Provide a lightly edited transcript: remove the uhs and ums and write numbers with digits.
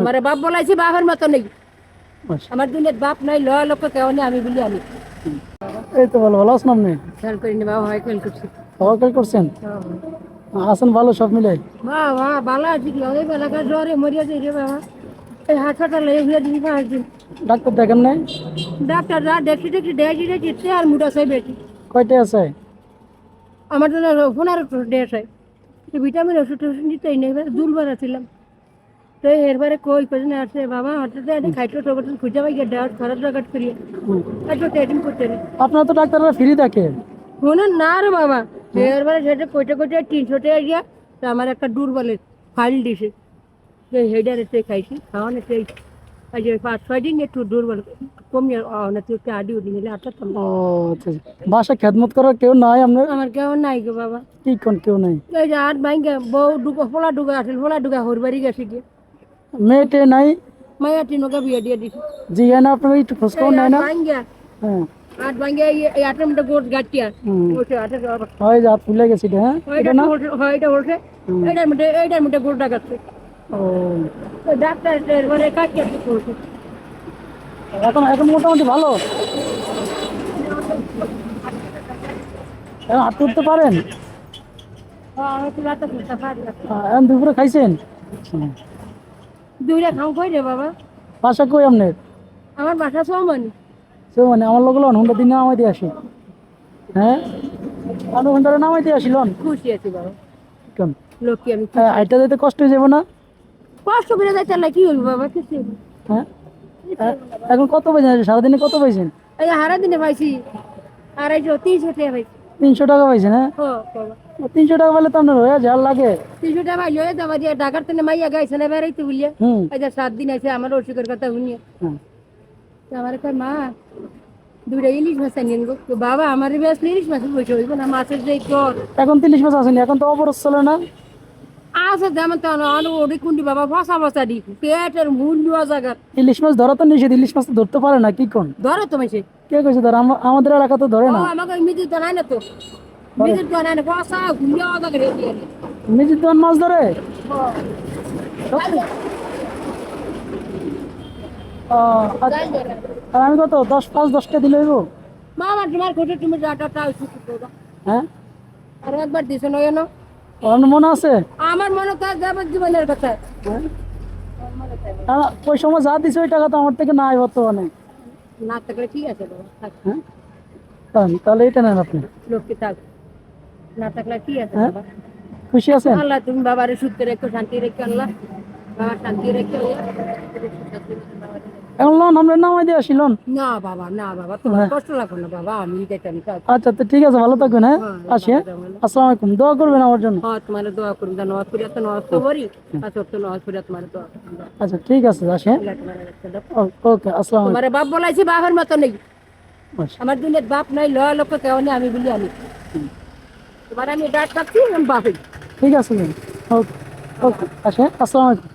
আমার বাপ বলাইছি বাপের মতো নেই আচ্ছা। আমার দুনিয়ার বাপ নাই লয় লোক কেউ নেই আমি বলি আমি এই তো ভালো ভালো আছেন আপনি? খেয়াল করিনি বাবা হয় খেয়াল করছি খাওয়া খেয়াল করছেন? আছেন ভালো সব মিলে? বাবা ভালো আছি কি অনেক এলাকার জ্বরে মরিয়া যাই রে বাবা এই হাসপাতালে এগুলো দিবি 5 দিন ডাক্তার দেখেন নাই? ডাক্তার যা দেখছি দেখছি দেখছি আর মুটা চাই বেশি কয়টা আছে? আমার জন্য 15 হয় ভিটামিন ওষুধ টষুধ নিতেই নেই দুর্বল ছিলাম তো এরবারে কই পেছনে আসছে বাবা হঠাৎ খাইটো টোকটন খুঁজে পাই গিয়ে খরচ জগাট করিয়ে একটু ট্রেডিং করতে নেই আপনার তো ডাক্তাররা ফ্রি থাকে। শুনুন না রে বাবা এরবারে সেটা কইতে কইতে 300 টাকা গিয়া তো আমার একটা দুর্বলের ফাইল দিছে সেই হেডারে সে খাইছি খাওয়ানো সেই আজ 5-6 দিন একটু দুর্বল কমিয়ে না তুই আডি উঠি নিলে আটটা ও আচ্ছা। বাসা খেদমত করার কেউ নাই আপনার? আমার কেমন নাই গো বাবা কি কোন কেউ নাই? এই যে আর ভাঙ্গা বউ ফোলা ডুগা আসল ফোলা ডুগা হরবাড়ি গেছে গিয়ে মেয়েটে নাই? মায়া টিনোকে বিয়ে দিয়ে দিছি জি না আপনার একটু খোঁজ খবর নাই না? ভাঙ্গা হ্যাঁ আর ভাঙ্গা এই আটের মধ্যে গোট গাটিয়া ওইটা আটের হয় যা ভুলে গেছি এটা। হ্যাঁ এটা না হয় এটা ওঠে এইটার মধ্যে গোট ডাকাচ্ছে ও ডাক্তার মানে কাটিয়ে করছে এখন এখন মোটামুটি ভালো, এখন হাঁটতে উঠতে পারেন? এখন দুপুরে খাইছেন? দুইটা খাও কই রে বাবা বাসা কই আপনার? আমার বাসা সমানি সে মানে আমার লোক হুন্ডা দিন নামাই দিয়ে আসি। হ্যাঁ আমি হুন্ডারে নামাই দিয়ে আসিলন। খুশি আছি বাবা কেন লোককে আমি আইটা যেতে কষ্ট হয়ে যাবো না? কষ্ট করে যাই তাহলে কি হইব বাবা কিছু হ্যাঁ এখন কত পাইছেন সারাদিনে কত পাইছেন? এই হারা দিনে পাইছি 250-300 টাকা পাইছি 300 টাকা পাইছেন? হ্যাঁ ও বাবা 300 টাকা পাইলে তো আপনার হয়ে ঝাল লাগে। 300 টাকা পাইলে দাবা দিয়ে ঢাকার থেকে মাইয়া গাইছে না বেড়াইতে বলিয়া হুম এই যে 7 দিন আছে আমার অসুখের কথা শুনিয়ে হ্যাঁ। আমার কয় মা দুইটা ইলিশ মাছ আনিয়েন গো তো বাবা আমার বেশ ইলিশ মাছ বসে হইব না মাছের যে কর এখন 30 মাস আসেনি, এখন তো অবরোধ চলে না? আছে যেমন তেমন ওডি কুন্ডি বাবা ফসা ফসা দি পেটের মূল্য জায়গা ইলিশ মাছ ধরা তো নিষেধ, ইলিশ মাছ তো ধরতে পারে না কি কোন? ধরে তুমি সে কে কইছে ধর? আমাদের এলাকা তো ধরে না। আমাকে মিজির তো নাই না তো মিজির তো নাই না ফসা ঘুমিয়ে জায়গা রে দিয়ে নিজের দোকান মাছ ধরে? সত্যি? আচ্ছা। আর আমি কত 10-5-10টা দিলে হইব? মামা তোমার খোঁজে তুমি ডাটাটা শুরু করো হ্যাঁ আর একবার দিছো নয় না অন্য মনে আছে? আমার মনে কাজ যাবার জীবনের কথা হ্যাঁ ওই সময় যা দিছে ওই টাকা তো আমার থেকে নাই বর্তমানে। না থাকলে ঠিক আছে বাবা থাক হ্যাঁ তাহলে এটা নেন আপনি। লোককে থাক না থাকলে ঠিক আছে হ্যাঁ বাবা খুশি আছেন? আল্লাহ তুমি বাবারে সুখে রেখো শান্তি রেখো আল্লাহ বাবা শান্তি রেখো এখন লোন আমরা নামাই দিয়ে আসিলন। না বাবা না বাবা তোমার কষ্ট লাগবে না বাবা আমি যেতাম আচ্ছা তো ঠিক আছে, ভালো থাকবেন। হ্যাঁ আসি। হ্যাঁ আসসালামু আলাইকুম, দোয়া করবেন আমার জন্য। হ্যাঁ তোমার দোয়া করুন নওয়াজ করি তো নওয়াজ তো করি আর তো নওয়াজ করি তোমার দোয়া আচ্ছা ঠিক আছে আসি। হ্যাঁ ওকে আসসালামু তোমার বাপ বলাইছি বাপের মতো নেই আলাইকুম। আমার দুনিয়ার বাপ নাই লয় লোক কেউ নেই আমি বলি আমি তোমার আমি ডাক থাকছি বাপে ঠিক আছে ওকে ওকে আসি। আসসালামু আলাইকুম।